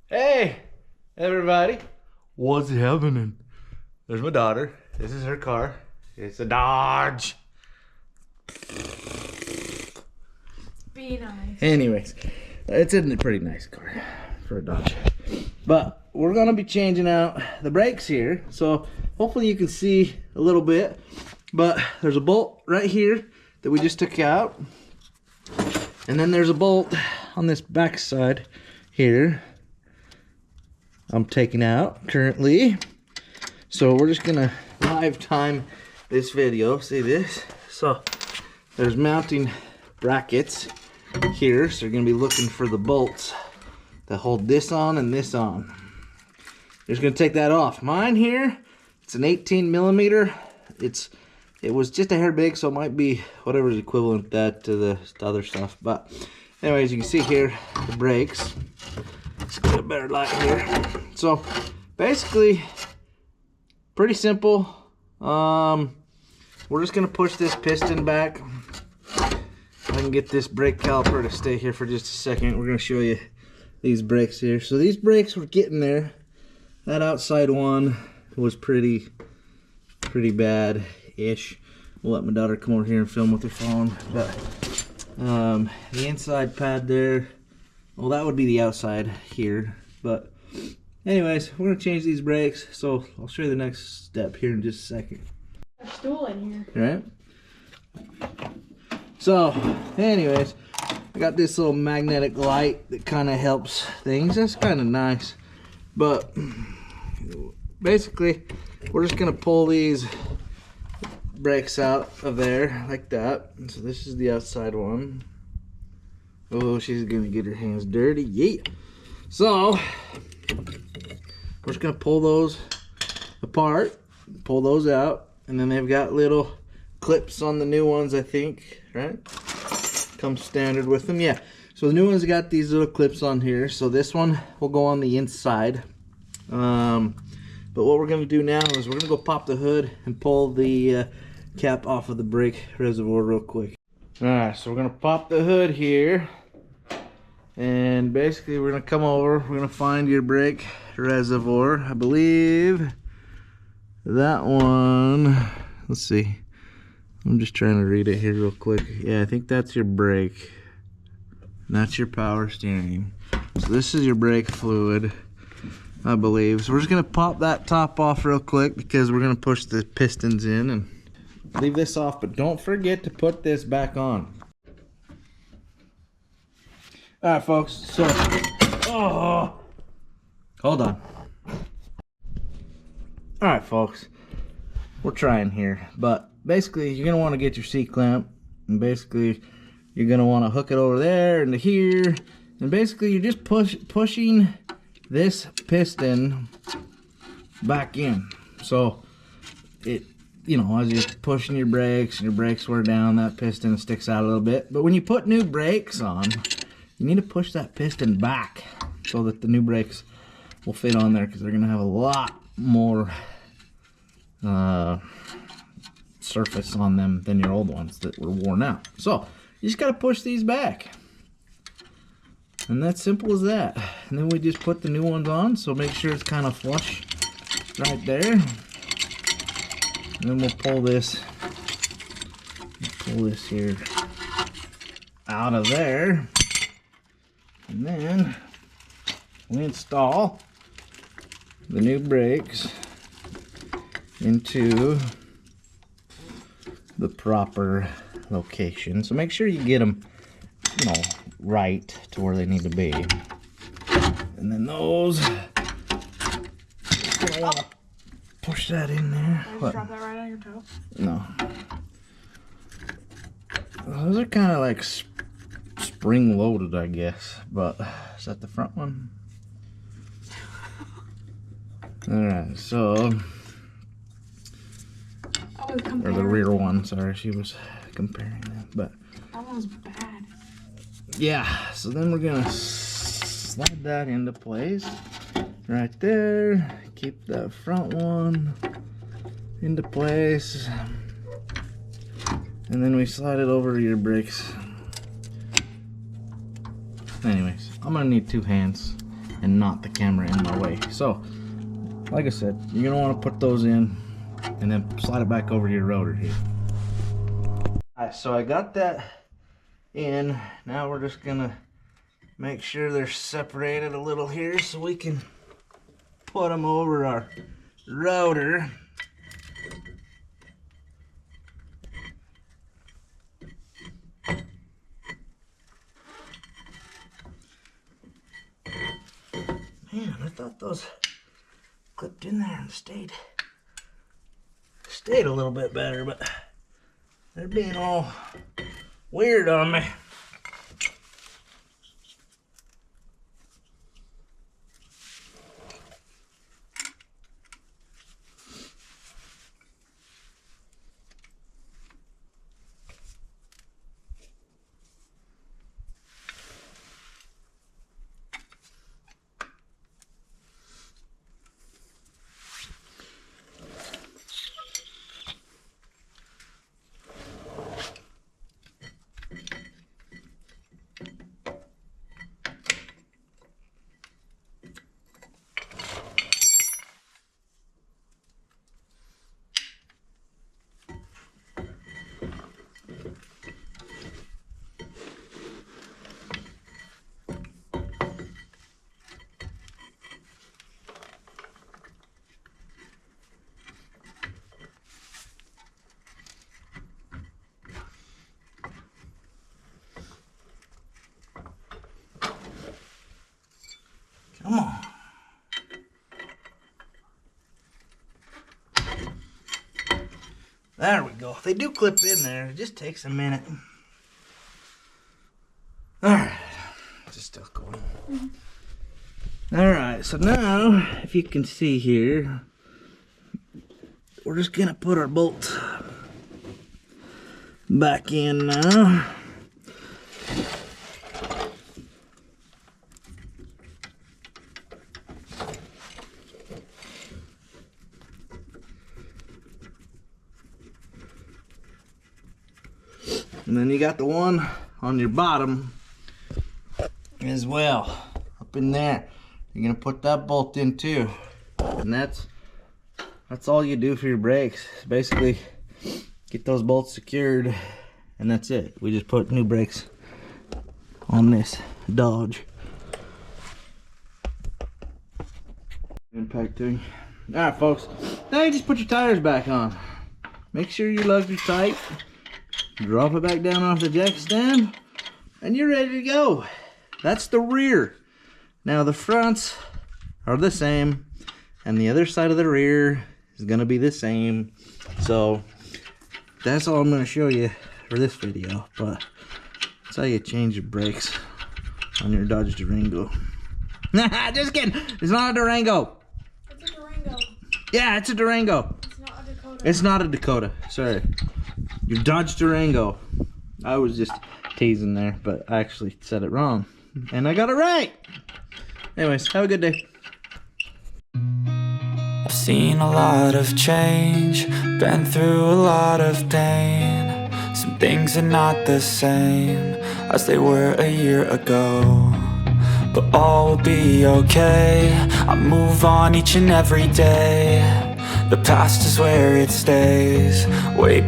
Hey, everybody. What's happening? There's my daughter. This is her car. It's a Dodge. Be nice. Anyways, it's a pretty nice car for a Dodge. But we're going to be changing out the brakes here. So hopefully you can see a little bit. But there's a bolt right here that we just took out. And then there's a bolt on this back side here I'm taking out currently. So we're just gonna live time this video. See this? So there's mounting brackets here. So you're gonna be looking for the bolts that hold this on and this on. You're just gonna take that off. Mine here, it's an 18 millimeter. It was just a hair big, so it might be whatever's equivalent that to the other stuff. But anyways, you can see here the brakes. Let's get a better light here. So basically, pretty simple. We're just gonna push this piston back. I can get this brake caliper to stay here for just a second. We're gonna show you these brakes here. So these brakes were getting there. That outside one was pretty bad-ish. We'll let my daughter come over here and film with her phone. But the inside pad there, well, that would be the outside here. But anyways, we're gonna change these brakes. So I'll show you the next step here in just a second. A stool in here. Right? So anyways, I got this little magnetic light that kind of helps things. That's kind of nice. But basically, we're just gonna pull these brakes out of there like that. So this is the outside one. Oh, she's gonna get her hands dirty. Yeah. So we're just gonna pull those apart, pull those out, and then they've got little clips on the new ones, I think, right? Comes standard with them. Yeah. So the new ones got these little clips on here. So this one will go on the inside. But what we're gonna do now is we're gonna go pop the hood and pull the cap off of the brake reservoir real quick. Alright, so we're gonna pop the hood here, and basically we're gonna come over, we're gonna find your brake reservoir. I believe that one, let's see, I'm just trying to read it here real quick. Yeah, I think that's your brake, and that's your power steering. So this is your brake fluid, I believe. So we're just gonna pop that top off real quick because we're gonna push the pistons in and leave this off, but don't forget to put this back on. All right, folks, so, hold on. All right, folks, we're trying here, but basically you're gonna wanna get your C-clamp, and basically you're gonna wanna hook it over there into here, and basically you're just pushing this piston back in. So it, you know, as you're pushing your brakes and your brakes wear down, that piston sticks out a little bit. But when you put new brakes on, you need to push that piston back so that the new brakes will fit on there, because they're gonna have a lot more surface on them than your old ones that were worn out. So you just gotta push these back. And that's simple as that. And then we just put the new ones on, so make sure it's kind of flush right there. And then we'll pull this here out of there. And then we install the new brakes into the proper location. So make sure you get them, you know, right to where they need to be. And then those, you're gonna want to push that in there. Just drop that right on your toe? No. Those are kind of like spring loaded, I guess. But is that the front one? Alright, so, or the rear one, sorry, she was comparing them, but that one's bad. yeah, so then we're gonna slide that into place right there. Keep that front one into place, and then we slide it over to your brakes. Anyways, I'm gonna need two hands and not the camera in my way. So, like I said, you're gonna want to put those in and then slide it back over to your rotor here. Alright, so I got that in. Now we're just gonna make sure they're separated a little here so we can put them over our rotor. Man, I thought those clipped in there and stayed a little bit better, but they're being all weird on me. Come on. There we go. They do clip in there. It just takes a minute. Alright. Just still going. Alright, so now, if you can see here, we're just going to put our bolt back in now. And then you got the one on your bottom as well, up in there. You're gonna put that bolt in too. And that's all you do for your brakes. Basically, get those bolts secured, and that's it. We just put new brakes on this Dodge. Impact thing. Alright folks, now you just put your tires back on. Make sure your lugs are tight. Drop it back down off the jack stand, and you're ready to go. That's the rear. Now the fronts are the same, and the other side of the rear is gonna be the same. So that's all I'm gonna show you for this video, but that's how you change your brakes on your Dodge Durango. Just kidding, it's not a Durango. It's a Durango. Yeah, it's a Durango. It's not a Dakota. It's not a Dakota, sorry. Your Dodge Durango. I was just teasing there, but I actually said it wrong. And I got it right. Anyways, have a good day. I've seen a lot of change, been through a lot of pain. Some things are not the same as they were a year ago, but all will be okay. I move on each and every day. The past is where it stays, way